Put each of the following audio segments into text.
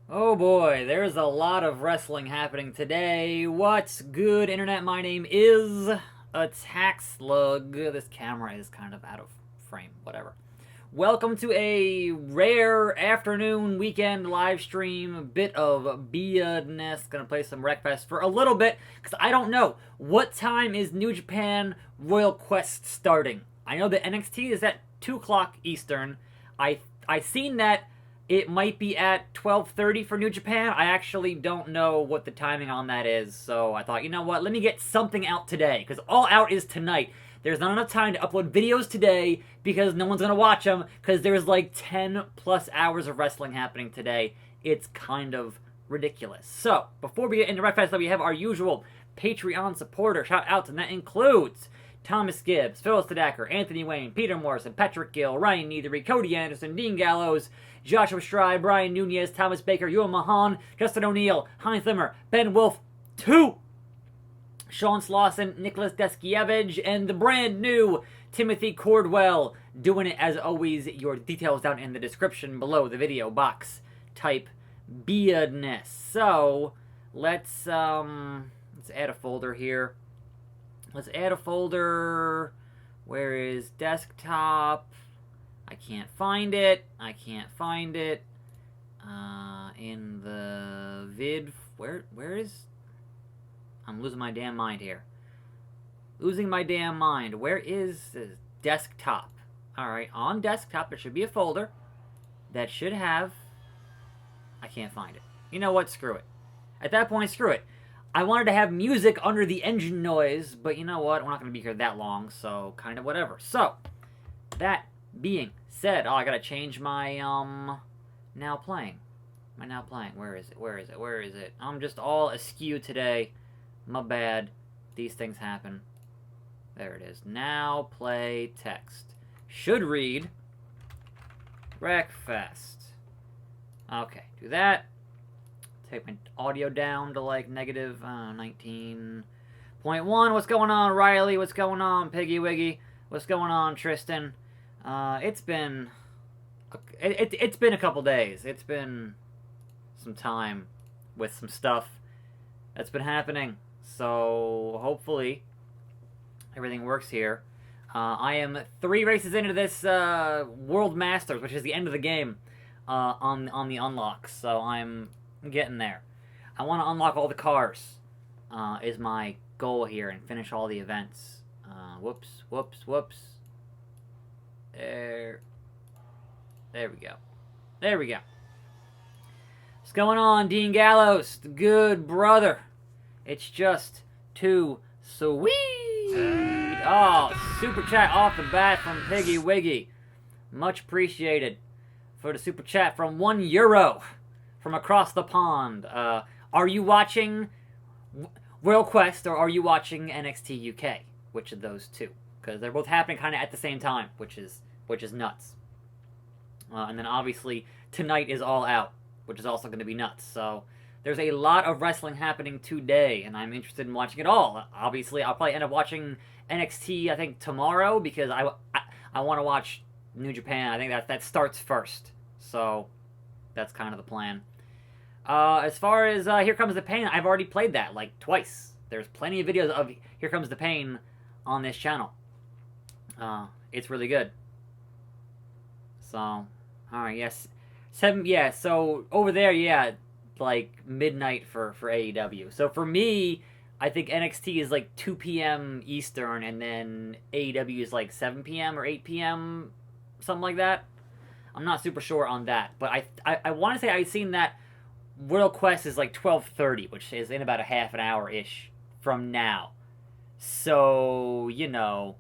Oh boy, there's a lot of wrestling happening today. What's good, Internet? My name is attackslug. This camera is kind of out of frame, whatever. Welcome to a rare afternoon weekend live stream. Bit of BS. Gonna play some wreckfest for a little bit, because I don't know. What time is New Japan Royal Quest starting? I know that NXT is at 2 o'clock Eastern. I seen that it might be at 12:30 for New Japan. I actually don't know what the timing on that is, so I thought, you know what, let me get something out today, because All Out is tonight. There's not enough time to upload videos today, because no one's going to watch them, because there's like 10 plus hours of wrestling happening today. It's kind of ridiculous. So, before we get into wreckfest, we have our usual Patreon supporter shout-outs, and that includes Thomas Gibbs, Phyllis Tadacker, Anthony Wayne, Peter Morrison, Patrick Gill, Ryan Neathery, Cody Anderson, Dean Gallows, Joshua Stride, Brian Nunez, Thomas Baker, Ewan Mahan, Justin O'Neill, Heinz Limmer, Ben Wolf, 2, Sean Slauson, Nicholas Deskievich, and the brand new Timothy Cordwell. Doing it as always, your details down in the description below the video box. Type BS. So, let's add a folder here. Let's add a folder. Where is desktop? I can't find it. In the vid. Where is? I'm losing my damn mind here. Where is the desktop? Alright, on desktop there should be a folder that should have. I can't find it. You know what? Screw it. At that point, screw it. I wanted to have music under the engine noise, but you know what? We're not going to be here that long, so kind of whatever. So, that being said, I gotta change my, now playing. Where is it? I'm just all askew today. My bad. These things happen. There it is. Now play text. Should read Wreckfest. Okay, do that. Take my audio down to like negative 19.1. What's going on, Riley? What's going on, Piggy Wiggy? What's going on, Tristan? It's been a couple days. It's been some time with some stuff that's been happening. So hopefully everything works here. I am 3 races into this World Masters, which is the end of the game, on the unlock. So I'm getting there. I want to unlock all the cars. Is my goal here, and finish all the events. Whoops. There we go. What's going on, Dean Gallows? The good brother. It's just too sweet. Oh, super chat off the bat from Piggy Wiggy. Much appreciated for the super chat from €1 from across the pond. Are you watching Royal Quest or are you watching NXT UK? Which of those two? Because they're both happening kind of at the same time, which is nuts. And then obviously tonight is All Out, which is also going to be nuts. So there's a lot of wrestling happening today, and I'm interested in watching it all. Obviously, I'll probably end up watching NXT, I think, tomorrow, because I want to watch New Japan. I think that starts first. So that's kind of the plan. As far as Here Comes the Pain, I've already played that, like, twice. There's plenty of videos of Here Comes the Pain on this channel. It's really good. So, alright, yes. So over there, like midnight for AEW. So for me, I think NXT is like 2 p.m. Eastern, and then AEW is like 7 p.m. or 8 p.m., something like that. I'm not super sure on that, but I want to say I've seen that World Quest is like 12:30, which is in about a half an hour-ish from now. So, you know.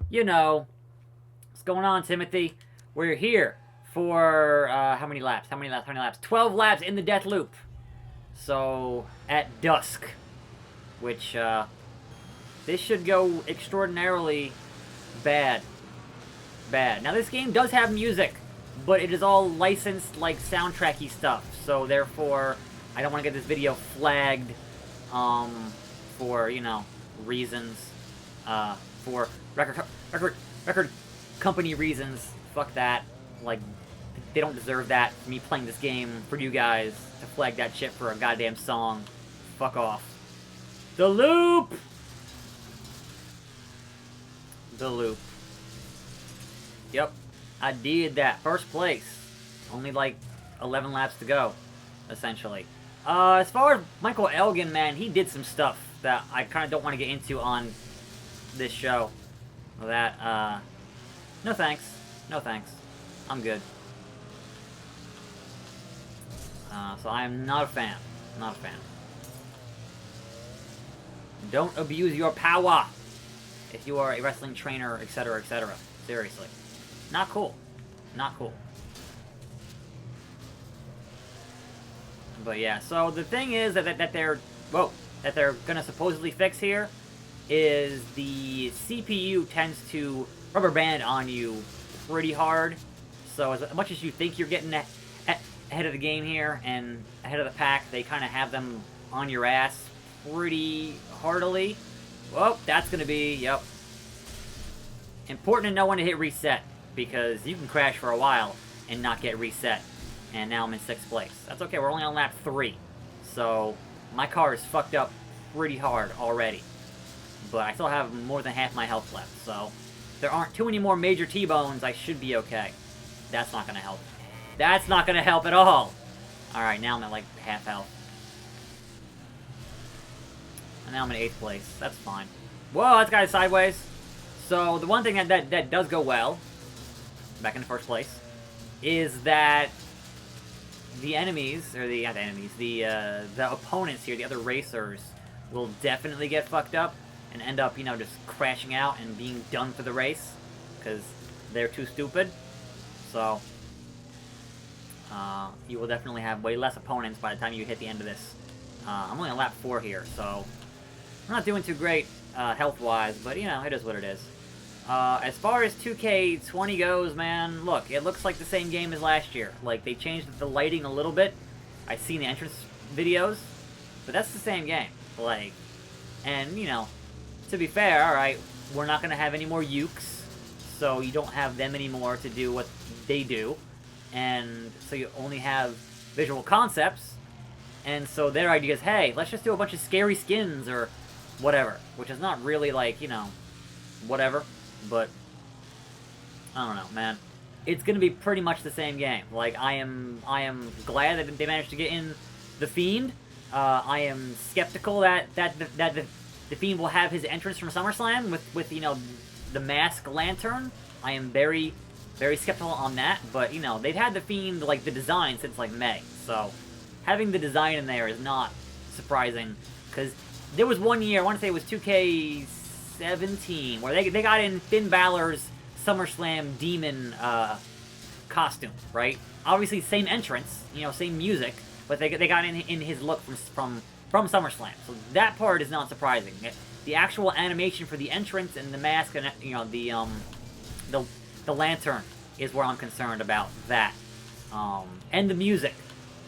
What's going on, Timothy? We're here for, how many laps? 12 laps in the death loop. So, at dusk. Which, this should go extraordinarily bad. Now, this game does have music, but it is all licensed, like, soundtracky stuff. So, therefore, I don't want to get this video flagged, for, reasons, for record company reasons. Fuck that. Like, they don't deserve that. Me playing this game for you guys to flag that shit for a goddamn song. Fuck off. The loop! The loop. Yep. I did that. First place. Only like 11 laps to go, essentially. As far as Michael Elgin, man, he did some stuff that I kind of don't want to get into on this show. That, no thanks. No thanks. I'm good. So I am not a fan. Not a fan. Don't abuse your power if you are a wrestling trainer, etc., etc. Seriously. Not cool. Not cool. But yeah, so the thing is that they're gonna supposedly fix here is the CPU tends to rubber band on you pretty hard. So as much as you think you're getting ahead of the game here and ahead of the pack, they kind of have them on your ass pretty heartily. Well, that's gonna be, yep. Important to know when to hit reset, because you can crash for a while and not get reset. And now I'm in 6th place. That's okay, we're only on lap 3. So, my car is fucked up pretty hard already. But I still have more than half my health left, so... if there aren't too many more major T-bones, I should be okay. That's not gonna help. That's not gonna help at all! Alright, now I'm at like half health. And now I'm in 8th place. That's fine. Whoa, that's got it sideways. So, the one thing that does go well, back in the 1st place, is that the enemies, or the, not the enemies, the opponents here, the other racers, will definitely get fucked up and end up, you know, just crashing out and being done for the race, because they're too stupid. So, you will definitely have way less opponents by the time you hit the end of this. I'm only on lap 4 here, so I'm not doing too great health-wise, but, you know, it is what it is. As far as 2K20 goes, man, look, it looks like the same game as last year. Like, they changed the lighting a little bit. I've seen the entrance videos, but that's the same game. Like, and, you know, to be fair, alright, we're not going to have any more ukes, so you don't have them anymore to do what they do, and so you only have visual concepts, and so their idea is, hey, let's just do a bunch of scary skins, or whatever, which is not really, like, you know, whatever. But, I don't know, man. It's gonna be pretty much the same game. Like, I am glad that they managed to get in the Fiend. I am skeptical that the Fiend will have his entrance from SummerSlam with you know, the mask lantern. I am very, very skeptical on that. But, you know, they've had the Fiend, like, the design since, like, May. So, having the design in there is not surprising. Because there was one year, I want to say it was 2K17, where they got in Finn Balor's SummerSlam Demon costume, right? Obviously, same entrance, you know, same music, but they got in his look from SummerSlam. So that part is not surprising. The actual animation for the entrance and the mask and, you know, the lantern is where I'm concerned about that. And the music,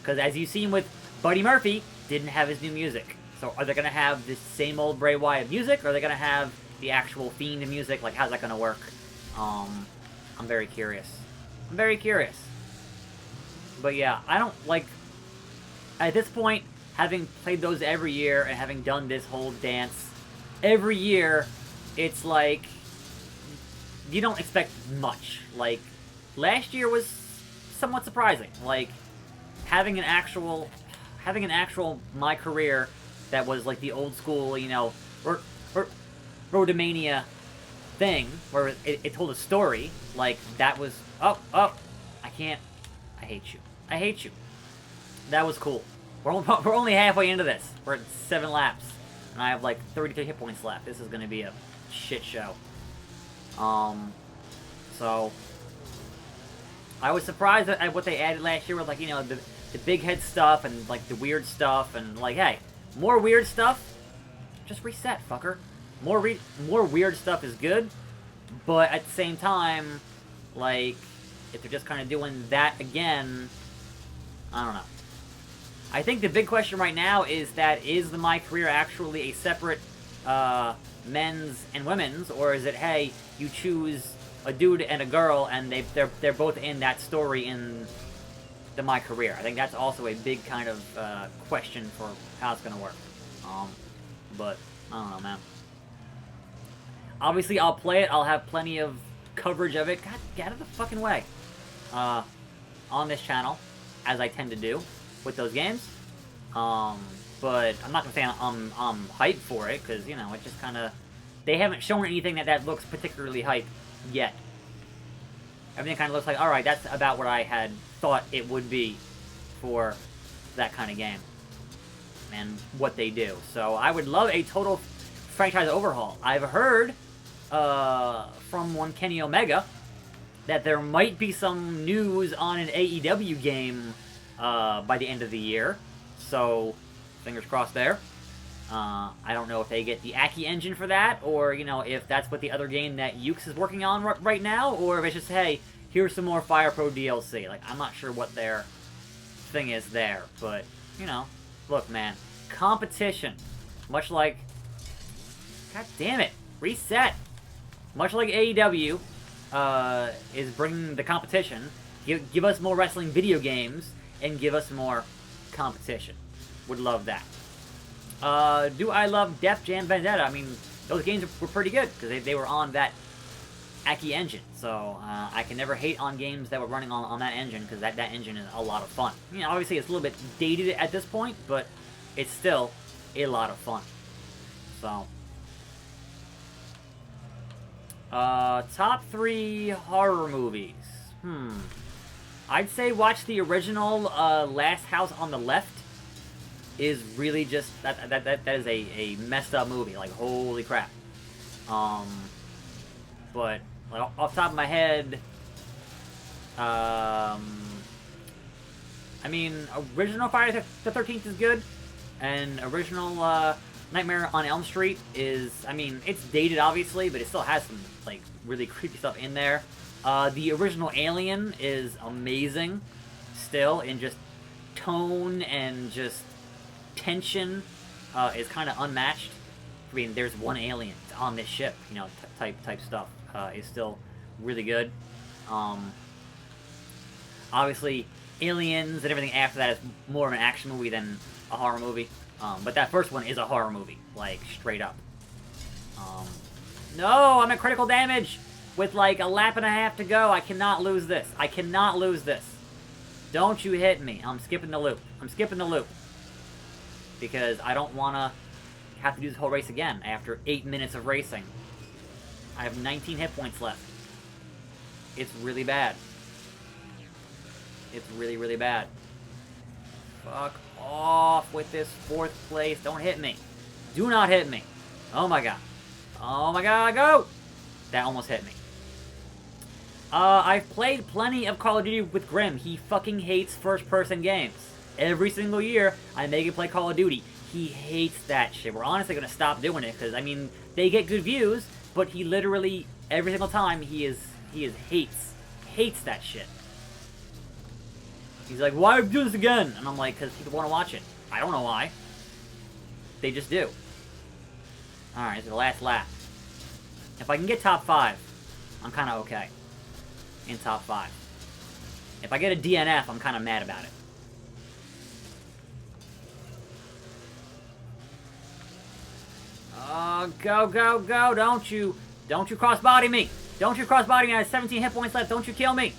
because as you've seen with Buddy Murphy, didn't have his new music. So are they going to have the same old Bray Wyatt music, or are they going to have the actual Fiend music? Like, how's that going to work? I'm very curious. I'm very curious. But yeah, I don't, like, at this point, having played those every year and having done this whole dance every year, it's like, you don't expect much. Like, last year was somewhat surprising. Like, having an actual My Career that was like the old school, you know, Roadmania thing, where it told a story, like, that was, I hate you. I hate you. That was cool. We're only halfway into this. We're at 7 laps, and I have like 33 hit points left. This is going to be a shit show. So, I was surprised at what they added last year with, like, you know, the big head stuff and, like, the weird stuff, and, like, hey, more weird stuff, just reset, fucker. More weird stuff is good, but at the same time, like, if they're just kind of doing that again, I don't know. I think the big question right now is the My Career actually a separate men's and women's, or is it, hey, you choose a dude and a girl, and they're both in that story in My Career. I think that's also a big kind of question for how it's gonna work. But I don't know, man. Obviously, I'll play it. I'll have plenty of coverage of it. God, get out of the fucking way. On this channel, as I tend to do with those games. But I'm not gonna say I'm hyped for it, because, you know, it just kind of... They haven't shown anything that looks particularly hype yet. Everything kind of looks like, alright, that's about what I had thought it would be for that kind of game. And what they do. So I would love a total franchise overhaul. I've heard from one Kenny Omega that there might be some news on an AEW game by the end of the year. So, fingers crossed there. I don't know if they get the Aki engine for that, or, you know, if that's what the other game that Ukes is working on right now, or if it's just, hey, here's some more Fire Pro DLC. Like, I'm not sure what their thing is there, but, you know, look, man, competition, much like, god damn it, reset, much like AEW, is bringing the competition, give us more wrestling video games, and give us more competition. Would love that. Do I love Def Jam Vendetta? I mean, those games were pretty good, because they were on that Aki engine, so I can never hate on games that were running on that engine, because that engine is a lot of fun. You know, obviously it's a little bit dated at this point, but it's still a lot of fun. So, top 3 horror movies. I'd say watch the original Last House on the Left. Is really just that is a messed up movie. Like, holy crap. But like, off the top of my head, I mean, original Friday the 13th is good, and original Nightmare on Elm Street is, I mean, it's dated obviously, but it still has some like really creepy stuff in there. The original Alien is amazing, still, in just tone and just tension is kind of unmatched. I mean, there's one alien on this ship, you know, type stuff is still really good. Obviously, Aliens and everything after that is more of an action movie than a horror movie. But that first one is a horror movie, like, straight up. No, I'm at critical damage with like a lap and a half to go. I cannot lose this. I cannot lose this. Don't you hit me. I'm skipping the loop. I'm skipping the loop. Because I don't want to have to do this whole race again after 8 minutes of racing. I have 19 hit points left. It's really bad. It's really, really bad. Fuck off with this 4th place. Don't hit me. Do not hit me. Oh my god. Oh my god, go! That almost hit me. I've played plenty of Call of Duty with Grim. He fucking hates first-person games. Every single year, I make him play Call of Duty. He hates that shit. We're honestly gonna stop doing it, because, I mean, they get good views, but he literally, every single time, he hates that shit. He's like, why are we doing this again? And I'm like, because people want to watch it. I don't know why. They just do. Alright, this is the last lap. If I can get top 5, I'm kind of okay. In top 5. If I get a DNF, I'm kind of mad about it. Go, go, go. Don't you cross-body me. Don't you cross-body me. I have 17 hit points left. Don't you kill me.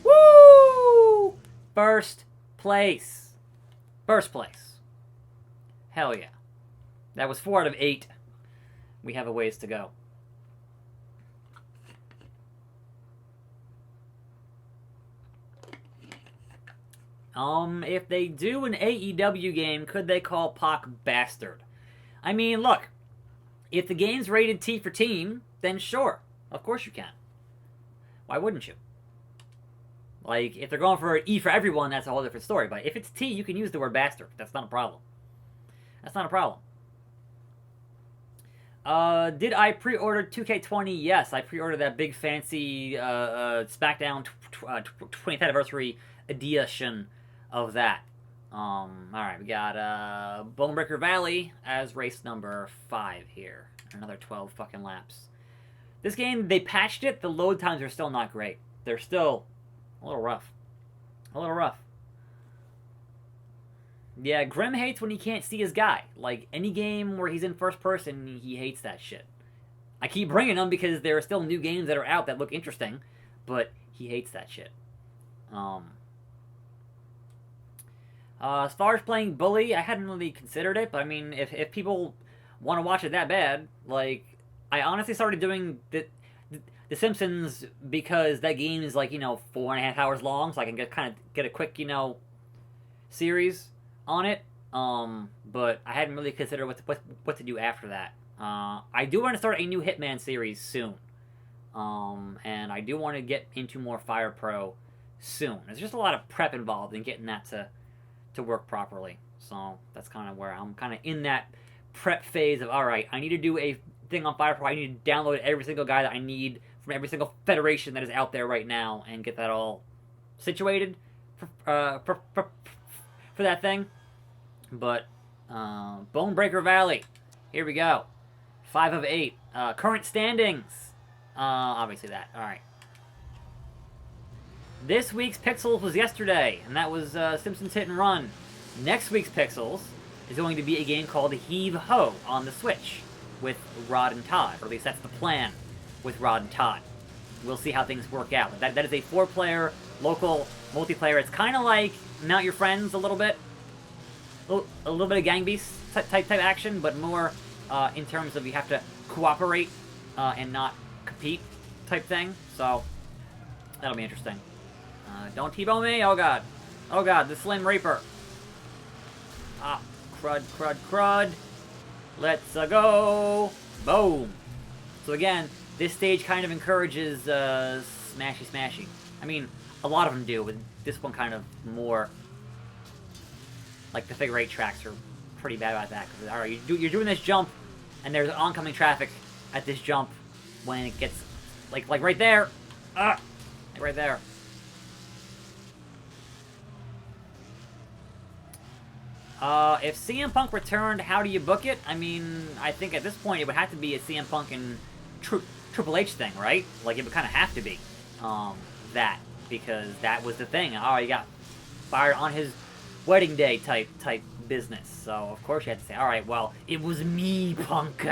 Woo! First place. First place. Hell yeah. That was 4 out of 8. We have a ways to go. If they do an AEW game, could they call Pac Bastard? I mean, look. If the game's rated T for team, then sure. Of course you can. Why wouldn't you? Like, if they're going for an E for everyone, that's a whole different story. But if it's T, you can use the word bastard. That's not a problem. That's not a problem. Did I pre-order 2K20? Yes, I pre-ordered that big fancy SmackDown 20th anniversary edition of that. Alright, we got Bonebreaker Valley as race number 5 here. Another 12 fucking laps. This game, they patched it. The load times are still not great. They're still a little rough. A little rough. Yeah, Grim hates when he can't see his guy. Like, any game where he's in first person, he hates that shit. I keep bringing them because there are still new games that are out that look interesting, but he hates that shit. As far as playing Bully, I hadn't really considered it, but I mean, if people want to watch it that bad, like, I honestly started doing the Simpsons because that game is like, 4.5 hours long, so I can get a quick, series on it. But I hadn't really considered what to do after that. I do want to start a new Hitman series soon. And I do want to get into more Fire Pro soon. There's just a lot of prep involved in getting that to work properly. So that's kind of where I'm kind of in that prep phase of, alright, I need to do a thing on Fire Pro. I need to download every single guy that I need from every single federation that is out there right now and get that all situated for that thing. But Bonebreaker Valley, here we go. 5 of 8. Current standings. Obviously that. Alright. This week's Pixels was yesterday, and that was Simpsons Hit and Run. Next week's Pixels is going to be a game called Heave Ho on the Switch with Rod and Todd, or at least that's the plan with Rod and Todd. We'll see how things work out. That is a 4-player local multiplayer. It's kind of like Mount Your Friends a little bit. A little bit of Gang Beasts type action, but more in terms of you have to cooperate and not compete type thing. So that'll be interesting. Don't T-bone me! Oh god. Oh god, the Slim Reaper. Ah, crud. Let's go! Boom! So again, this stage kind of encourages smashy. I mean, a lot of them do, but this one kind of more. Like, the figure 8 tracks are pretty bad about that. Because, alright, you're doing this jump, and there's oncoming traffic at this jump when it gets, like right there. Like right there. If CM Punk returned, how do you book it? I mean, I think at this point it would have to be a CM Punk and Triple H thing, right? Like, it would kind of have to be that, because that was the thing. Oh, he got fired on his wedding day type business. So, of course, you had to say, alright, well, it was me, Punk.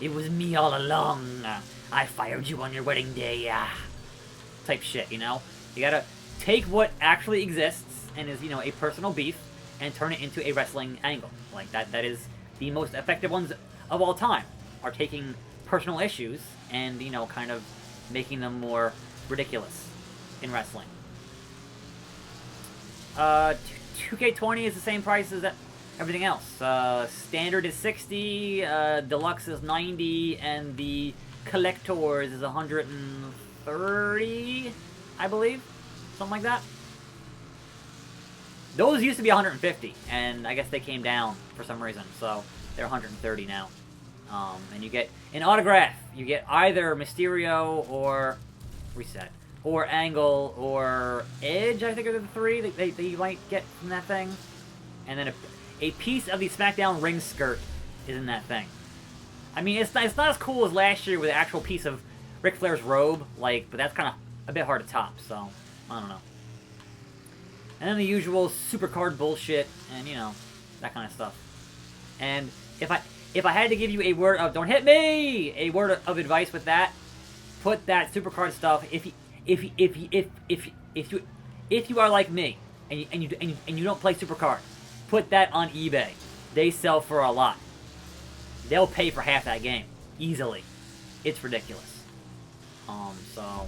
It was me all along. I fired you on your wedding day. Type shit, You gotta take what actually exists and is, a personal beef and turn it into a wrestling angle. Like, that is the most effective ones of all time, are taking personal issues and, kind of making them more ridiculous in wrestling. 2K20 is the same price as everything else. Standard is $60, Deluxe is $90, and the Collectors is $130, I believe. Something like that. Those used to be $150, and I guess they came down for some reason, so they're $130 now. And you get an autograph. You get either Mysterio or Reset, or Angle, or Edge, I think are the 3 that you might get from that thing. And then a piece of the SmackDown ring skirt is in that thing. I mean, it's not as cool as last year with an actual piece of Ric Flair's robe, but that's kind of a bit hard to top, so I don't know. And then the usual supercard bullshit, and that kind of stuff. And if I had to give you a word of don't hit me, a word of advice with that, put that supercard stuff. If you are like me and you don't play supercard, put that on eBay. They sell for a lot. They'll pay for half that game easily. It's ridiculous. So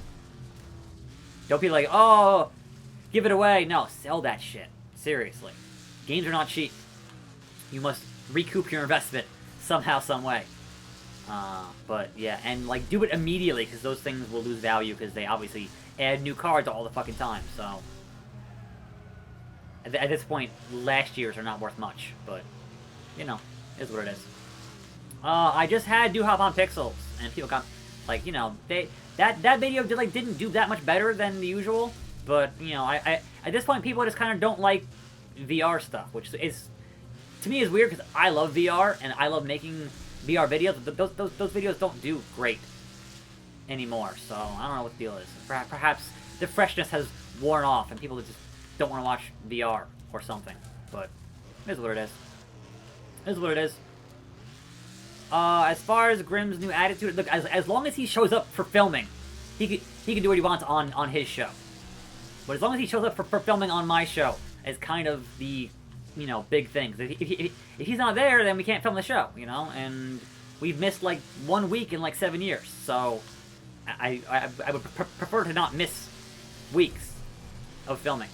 don't be like, oh, give it away. No, sell that shit. Seriously. Games are not cheap. You must recoup your investment somehow, some way. But yeah, and do it immediately, because those things will lose value, because they obviously add new cards all the fucking time, so. At this point, last year's are not worth much, but, is what it is. I just had Do Hop on Pixels, and people got, that video didn't do that much better than the usual, but, I at this point, people just kind of don't like VR stuff, which is, to me, is weird, because I love VR, and I love making VR videos, but those videos don't do great. anymore. So I don't know what the deal is. Perhaps the freshness has worn off and people just don't want to watch VR or something. But it is what it is. It is what it is. As far as Grimm's new attitude, look, as long as he shows up for filming, he can do what he wants on his show. But as long as he shows up for filming on my show, is kind of the, you know, big thing. If he's not there, then we can't film the show, you know? And we've missed, like, 1 week in, like, 7 years. So I would prefer to not miss weeks of filming.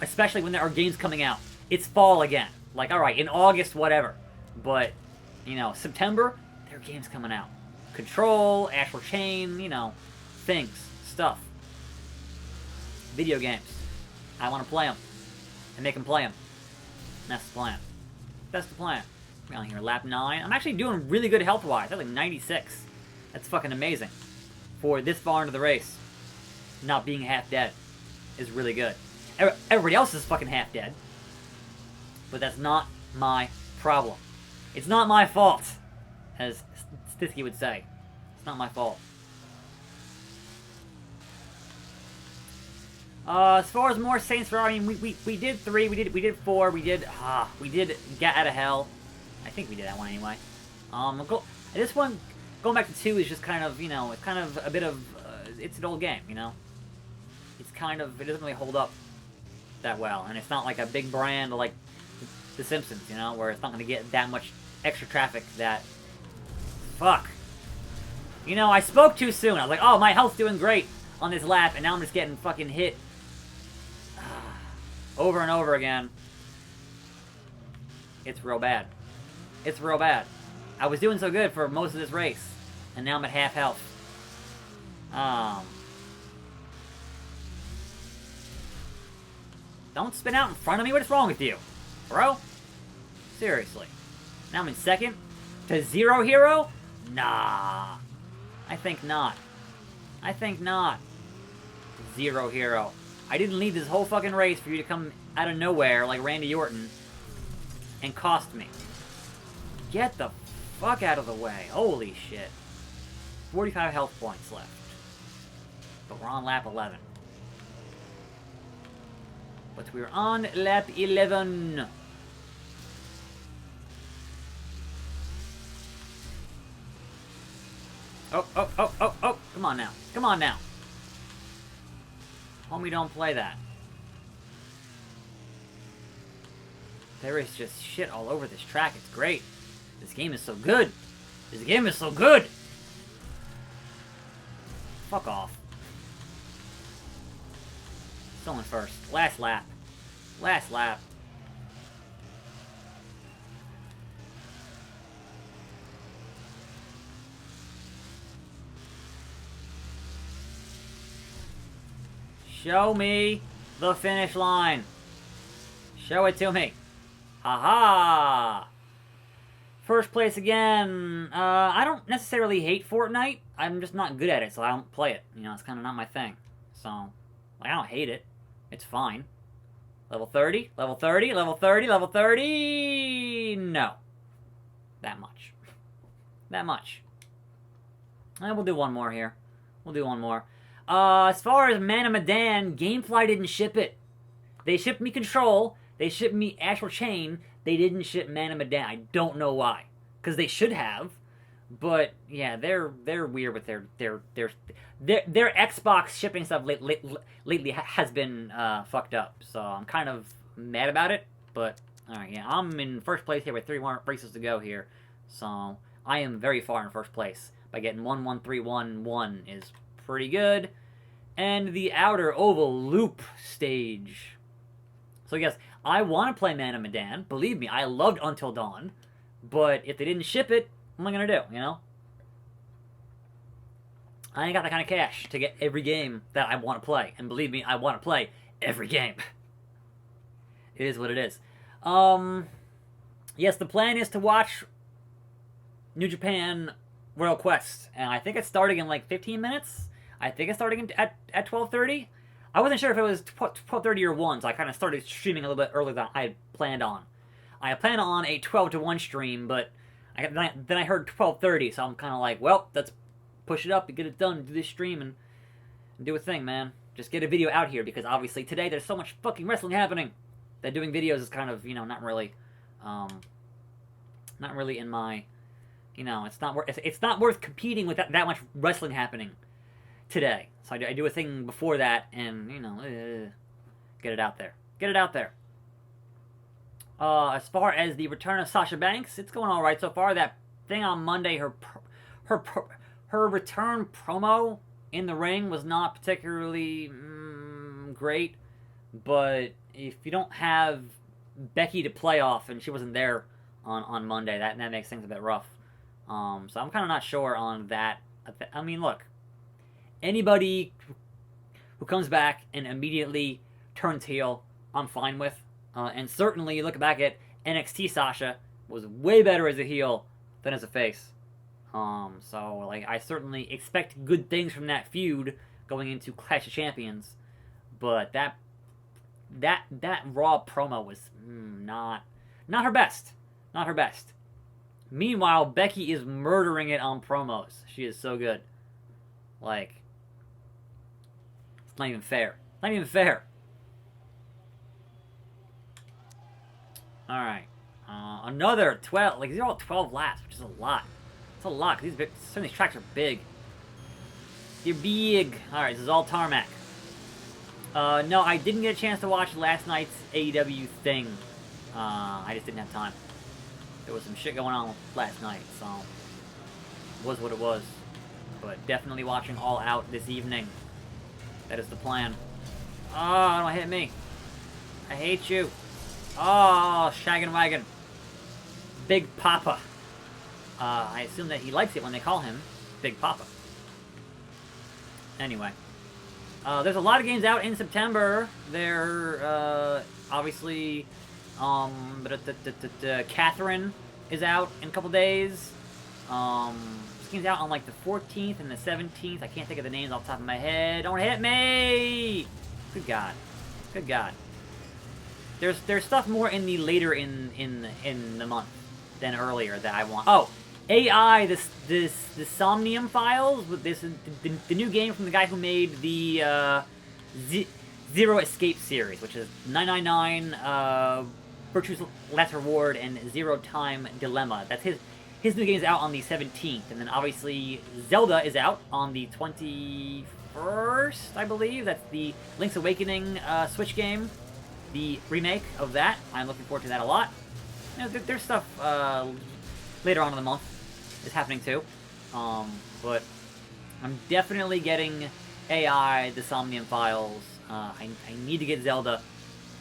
Especially when there are games coming out. It's fall again. Like, alright, in August, whatever. But, you know, September, there are games coming out. Control, Astral Chain, you know, things, stuff. Video games. I want to play them. And make them play them. And that's the plan. That's the plan. I'm on here, lap 9. I'm actually doing really good health-wise. I'm like 96. That's fucking amazing. For this far into the race, not being half dead is really good. Everybody else is fucking half dead. But that's not my problem. It's not my fault, as Stitsky would say. It's not my fault. As far as more Saints Row, I mean, we did 3, we did 4, we did Get Out of Hell. I think we did that one anyway. This one, going back to 2 is just kind of, you know, it's kind of a bit of, it's an old game, you know? It's kind of, it doesn't really hold up that well, and it's not like a big brand like The Simpsons, you know, where it's not going to get that much extra traffic that, fuck. You know, I spoke too soon. I was like, oh, my health's doing great on this lap, and now I'm just getting fucking hit over and over again. It's real bad. It's real bad. I was doing so good for most of this race, and now I'm at half health. Don't spin out in front of me. What is wrong with you? Bro? Seriously. Now I'm in second? To Zero Hero? Nah. I think not. I think not. Zero Hero. I didn't lead this whole fucking race for you to come out of nowhere like Randy Orton and cost me. Get the fuck out of the way. Holy shit. 45 health points left. But we're on lap 11. But we're on lap 11. Oh. Come on now. Come on now. Homie, don't play that. There is just shit all over this track. It's great. This game is so good. This game is so good. Fuck off. Still in first. Last lap. Last lap. Show me the finish line. Show it to me. Haha. First place again. I don't necessarily hate Fortnite. I'm just not good at it, so I don't play it. You know, it's kind of not my thing. So, like, I don't hate it. It's fine. Level 30, level 30, level 30, level 30. No. That much. That much. And we'll do one more here. We'll do one more. As far as Man of Medan, Gamefly didn't ship it. They shipped me Control. They shipped me Astral Chain. They didn't ship Man of Medan. I don't know why. Because they should have. But yeah, they're weird with their Xbox shipping stuff lately has been fucked up. So I'm kind of mad about it. But alright, yeah, I'm in first place here with 3 more races to go here. So I am very far in first place. By getting 1-1-3-1-1 is pretty good. And the outer oval loop stage. So yes, I want to play Man of Medan. Believe me, I loved Until Dawn. But if they didn't ship it, what am I going to do, you know? I ain't got that kind of cash to get every game that I want to play. And believe me, I want to play every game. It is what it is. Yes, the plan is to watch New Japan Royal Quest. And I think it's starting in like 15 minutes. I think it's starting at 12:30. I wasn't sure if it was 12:30 or 1, so I kind of started streaming a little bit earlier than I had planned on. I had planned on a 12 to 1 stream, but then I heard 12:30, so I'm kind of like, well, that's push it up and get it done, do this stream and do a thing, man. Just get a video out here, because obviously today there's so much fucking wrestling happening that doing videos is kind of, you know, not really in my, you know, it's not worth competing with that much wrestling happening today. So I do a thing before that, and, you know, get it out there. Get it out there. As far as the return of Sasha Banks, it's going all right so far. That thing on Monday, her return promo in the ring was not particularly great, but if you don't have Becky to play off, and she wasn't there on Monday, that makes things a bit rough. So I'm kind of not sure on that. I mean, look, anybody who comes back and immediately turns heel, I'm fine with. And certainly, you look back at NXT, Sasha was way better as a heel than as a face. So, like, I certainly expect good things from that feud going into Clash of Champions. But that Raw promo was not her best. Not her best. Meanwhile, Becky is murdering it on promos. She is so good. Like, it's not even fair. Not even fair. Alright. Another 12. Like, these are all 12 laps, which is a lot. It's a lot, because some of these tracks are big. They're big. Alright, this is all tarmac. No, I didn't get a chance to watch last night's AEW thing. I just didn't have time. There was some shit going on last night, so it was what it was. But definitely watching All Out this evening. That is the plan. Oh, don't hit me. I hate you. Oh, shaggin' wagon. Big Papa. I assume that he likes it when they call him Big Papa. Anyway. There's a lot of games out in September. There, obviously, Catherine is out in a couple days. This game's out on, like, the 14th and the 17th. I can't think of the names off the top of my head. Don't hit me! Good God. Good God. There's stuff more in the later in the month than earlier that I want. Oh, AI, this Somnium Files, with this the new game from the guy who made the Zero Escape series, which is 999, Virtue's Last Reward, and Zero Time Dilemma. That's his new game is out on the 17th, and then obviously Zelda is out on the 21st, I believe. That's the Link's Awakening Switch game. The remake of that. I'm looking forward to that a lot. You know, there's stuff later on in the month is happening too. But I'm definitely getting AI, the Somnium Files. I need to get Zelda.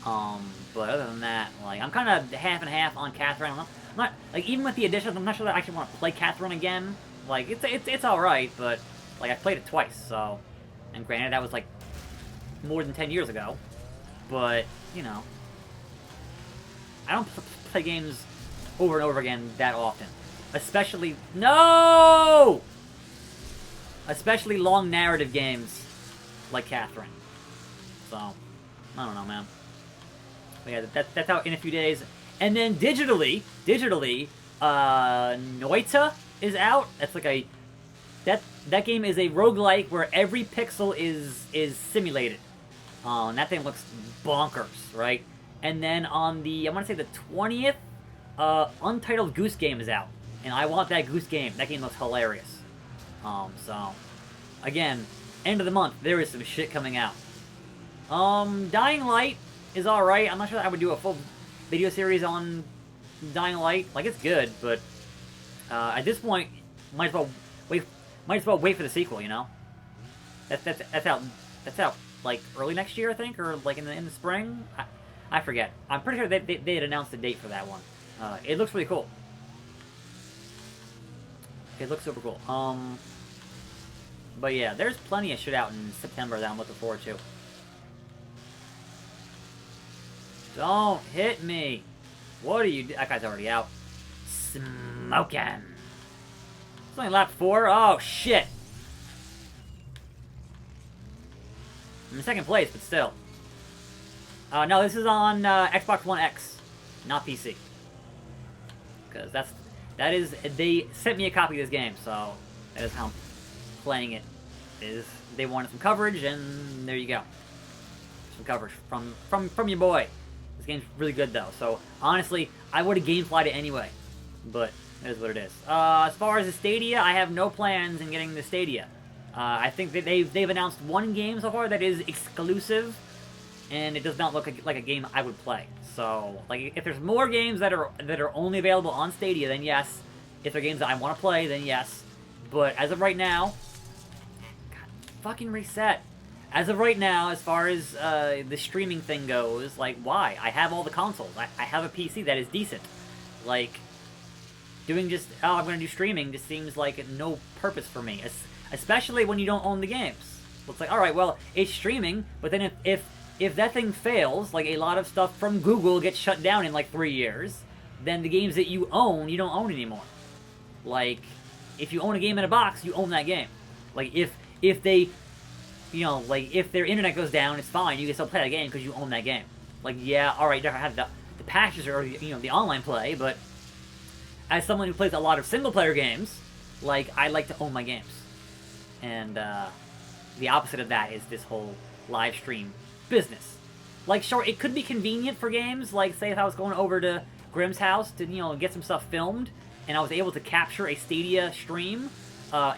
But other than that, like, I'm kind of half and half on Catherine. I'm not like, even with the additions, I'm not sure that I actually want to play Catherine again. Like, it's all right, but like, I played it twice, so, and granted that was like more than 10 years ago. But, you know, I don't play games over and over again that often. Especially... No! Especially long narrative games like Catherine. So, I don't know, man. But yeah, that's out in a few days. And then digitally, Noita is out. That's like a... That game is a roguelike where every pixel is simulated. And that thing looks bonkers, right? And then on the, I want to say the 20th, Untitled Goose Game is out. And I want that Goose Game. That game looks hilarious. So, again, end of the month, there is some shit coming out. Dying Light is alright. I'm not sure that I would do a full video series on Dying Light. Like, it's good, but at this point, might as well wait for the sequel, you know? That's out like early next year, I think, or like in the spring. I forget. I'm pretty sure they had announced a date for that one. It looks really cool. It looks super cool. But yeah, there's plenty of shit out in September that I'm looking forward to. Don't hit me. What are you? That guy's already out. Smoking. It's only lap 4. Oh shit. I'm in second place, but still. No, this is on Xbox One X, not PC. Because they sent me a copy of this game, so that is how playing it is they wanted some coverage, and there you go. Some coverage from your boy. This game's really good though, so honestly, I would have gameflied it anyway, but it is what it is. As far as the Stadia, I have no plans in getting the Stadia. I think that they've announced one game so far that is exclusive, and it does not look like a game I would play. So, like, if there's more games that are only available on Stadia, then yes. If they're games that I want to play, then yes. But as of right now, God, fucking reset. As of right now, as far as the streaming thing goes, like, why? I have all the consoles. I have a PC that is decent. Like, doing just, oh, I'm going to do streaming just seems like no purpose for me. Especially when you don't own the games. It's like, alright, well, it's streaming, but then if that thing fails, like a lot of stuff from Google gets shut down in like 3 years, then the games that you don't own anymore. Like, if you own a game in a box, you own that game. Like, if they, you know, like, if their internet goes down, it's fine, you can still play that game because you own that game. Like, yeah, alright, you don't have the patches or, you know, the online play, but as someone who plays a lot of single-player games, like, I like to own my games. And, the opposite of that is this whole live stream business. Like, sure, it could be convenient for games, like, say if I was going over to Grimm's house to, you know, get some stuff filmed, and I was able to capture a Stadia stream,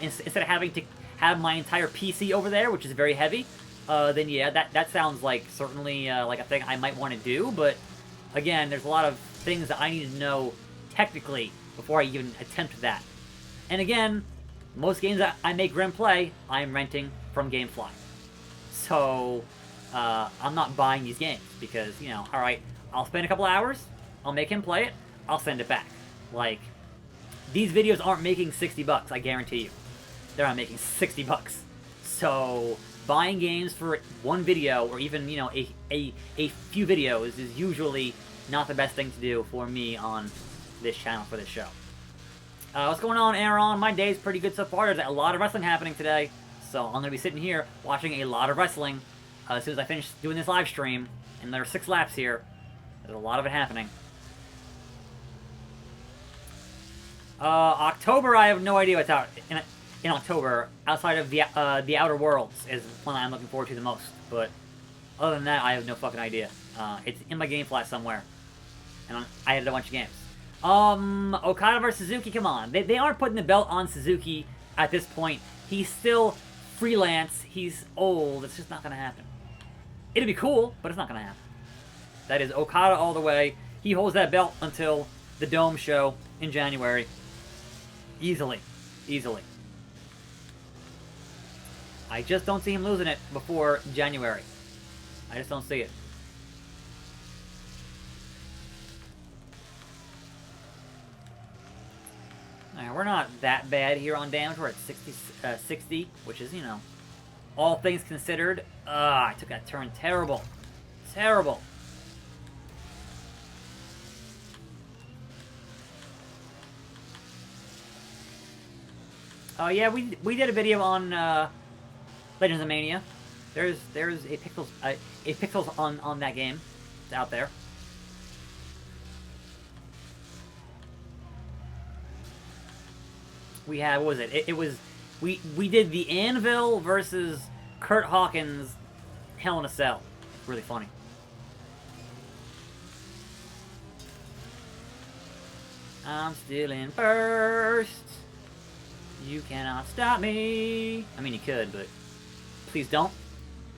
instead of having to have my entire PC over there, which is very heavy, then yeah, that sounds like, certainly, like a thing I might want to do, but, again, there's a lot of things that I need to know technically before I even attempt that. And again, most games that I make Grimm play, I'm renting from GameFly. So, I'm not buying these games, because, you know, alright, I'll spend a couple hours, I'll make him play it, I'll send it back. Like, these videos aren't making $60, I guarantee you. They're not making $60. So, buying games for one video, or even, you know, a few videos, is usually not the best thing to do for me on this channel for this show. What's going on, Aaron? My day's pretty good so far. There's a lot of wrestling happening today, so I'm going to be sitting here watching a lot of wrestling as soon as I finish doing this live stream, and there are 6 laps here. There's a lot of it happening. October, I have no idea what's out in October, outside of the Outer Worlds is one I'm looking forward to the most, but other than that, I have no fucking idea. It's in my GameFly somewhere, and I had a bunch of games. Okada versus Suzuki, come on. They aren't putting the belt on Suzuki at this point. He's still freelance, he's old, it's just not gonna happen. It'd be cool, but it's not gonna happen. That is Okada all the way. He holds that belt until the Dome show in January. Easily. Easily. I just don't see him losing it before January. I just don't see it. Alright, we're not that bad here on damage. We're at 60, which is, you know, all things considered. I took that turn. Terrible. Terrible. Oh yeah, we did a video on Legends of Mania. There's a pixels on that game. It's out there. We had, what was it? It was, we did the Anvil versus Kurt Hawkins Hell in a Cell. Really funny. I'm still in first. You cannot stop me. I mean, you could, but please don't.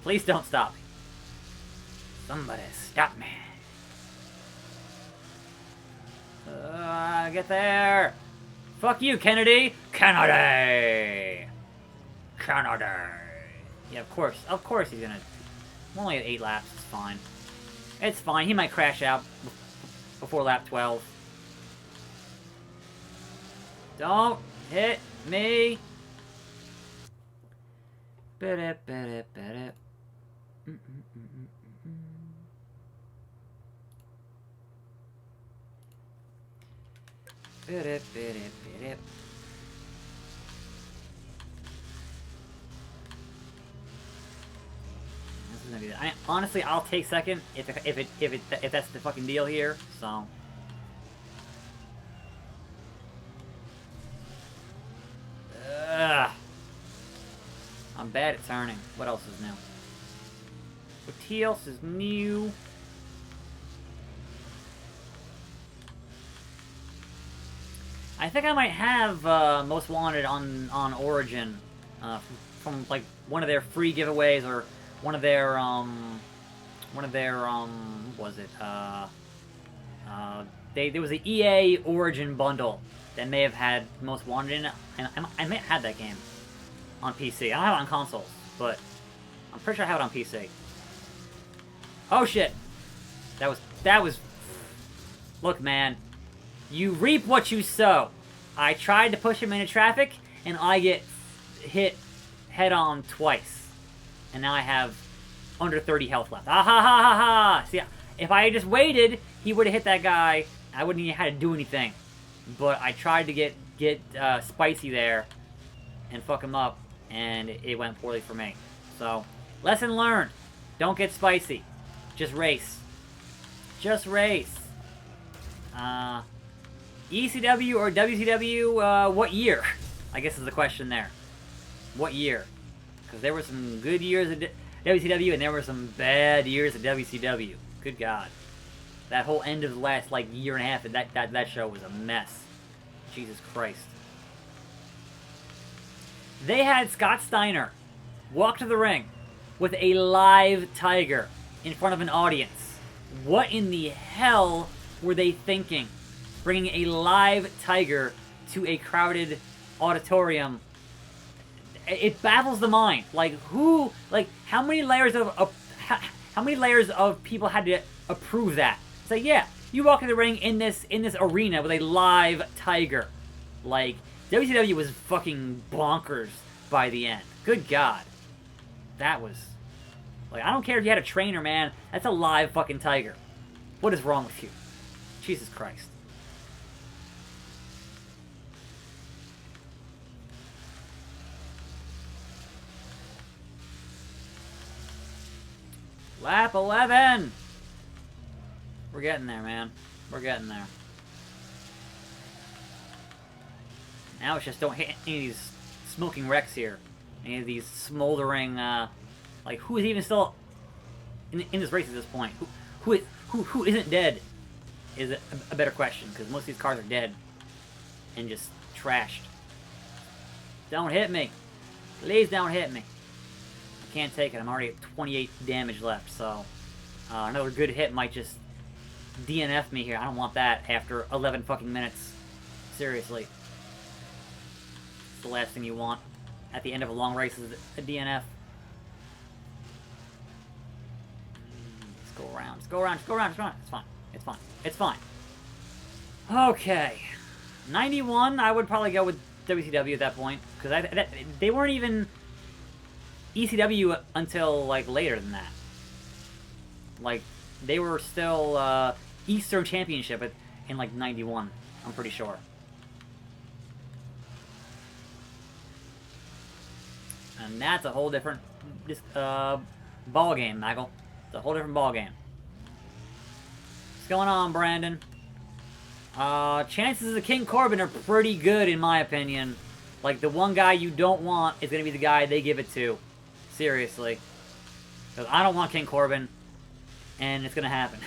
Please don't stop me. Somebody stop me. Get there. Fuck you, Kennedy. Kennedy. Kennedy. Yeah, of course he's gonna. I'm only at 8 laps. It's fine. It's fine. He might crash out before lap 12. Don't hit me. Honestly, I'll take second if that's the fucking deal here. So. I'm bad at turning. What else is new? What else is new? I think I might have Most Wanted on Origin from like one of their free giveaways or one of their what was it? There was an EA Origin bundle that may have had Most Wanted in it, and I may have had that game on PC. I don't have it on consoles, but I'm pretty sure I have it on PC. Oh shit! That was. Look, man. You reap what you sow. I tried to push him into traffic, and I get hit head-on twice. And now I have under 30 health left. Ah ha ha ha ha! See, if I had just waited, he would have hit that guy. I wouldn't even have to do anything. But I tried to get spicy there and fuck him up, and it went poorly for me. So, lesson learned. Don't get spicy. Just race. Just race. ECW or WCW, what year? I guess is the question there. What year? Because there were some good years of WCW and there were some bad years of WCW. Good God. That whole end of the last, like, year and a half, that show was a mess. Jesus Christ. They had Scott Steiner walk to the ring with a live tiger in front of an audience. What in the hell were they thinking? Bringing a live tiger to a crowded auditorium. It baffles the mind. Like, who, like, how many layers of people had to approve that? It's like, yeah, you walk in the ring in this arena with a live tiger. Like, WCW was fucking bonkers by the end. Good God. That was, like, I don't care if you had a trainer, man. That's a live fucking tiger. What is wrong with you? Jesus Christ. Lap 11! We're getting there, man. We're getting there. Now it's just don't hit any of these smoking wrecks here. Any of these smoldering, like, who is even still in this race at this point? Who isn't dead is a better question, because most of these cars are dead and just trashed. Don't hit me. Please don't hit me. I can't take it. I'm already at 28 damage left, so another good hit might just DNF me here. I don't want that after 11 fucking minutes. Seriously. It's the last thing you want at the end of a long race is a DNF. Let's go around. Let's go around. Let's go around. It's fine. It's fine. It's fine. It's fine. Okay. 91, I would probably go with WCW at that point, because they weren't even ECW until, like, later than that. Like, they were still Eastern Championship in, like, 91, I'm pretty sure. And that's a whole different ball game, Michael. It's a whole different ball game. What's going on, Brandon? Chances of King Corbin are pretty good, in my opinion. Like, the one guy you don't want is going to be the guy they give it to. Seriously. Because I don't want King Corbin, and it's going to happen.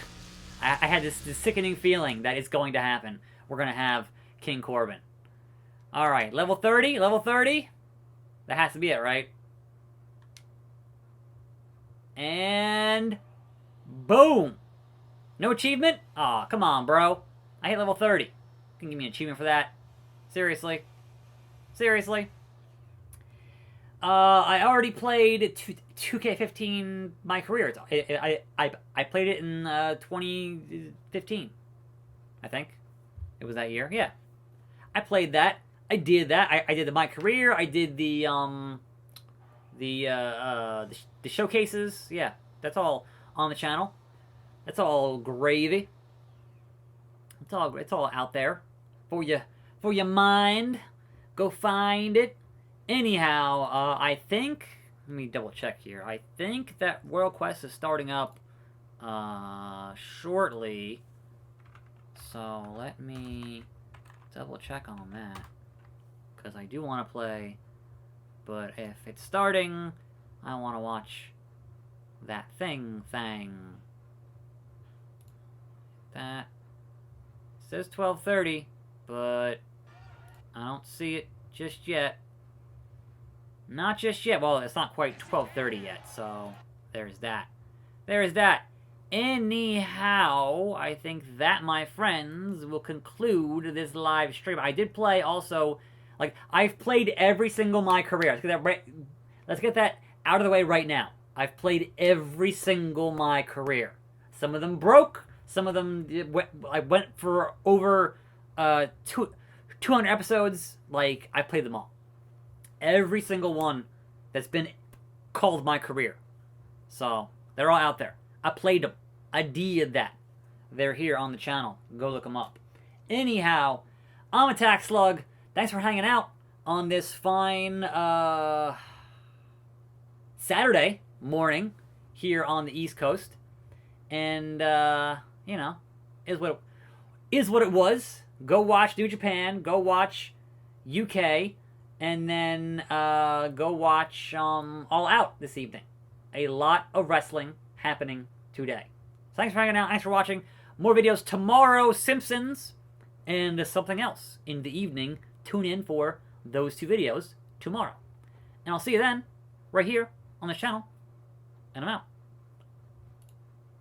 I had this sickening feeling that it's going to happen. We're going to have King Corbin. Alright, level 30? Level 30? That has to be it, right? And boom! No achievement? Aw, come on, bro. I hit level 30. You can give me an achievement for that? Seriously? Seriously? I already played 2K15 my career. I played it in 2015. I think. It was that year. Yeah. I played that. I did that. I did my career. I did the showcases. Yeah. That's all on the channel. That's all gravy. It's all out there for your mind. Go find it. Anyhow, I think, let me double check here. I think that World Quest is starting up shortly. So let me double check on that, because I do want to play But if it's starting, I want to watch that thing. That says 12:30, but I don't see it just yet. Not just yet. Well, it's not quite 12:30 yet, so there's that. There's that. Anyhow, I think that, my friends, will conclude this live stream. I did play also, like, I've played every single My Career. Let's get that out of the way right now. I've played every single My Career. Some of them broke. Some of them, I went for over 200 episodes. Like, I played them all. Every single one that's been called My Career. So, they're all out there. I played them. I did that. They're here on the channel. Go look them up. Anyhow, I'm attackslug. Thanks for hanging out on this fine Saturday morning here on the East Coast. And, you know, is what it was. Go watch New Japan. Go watch UK. And then go watch All Out this evening. A lot of wrestling happening today. Thanks for hanging out. Thanks for watching. More videos tomorrow. Simpsons and something else in the evening. Tune in for those 2 videos tomorrow. And I'll see you then, right here on this channel. And I'm out.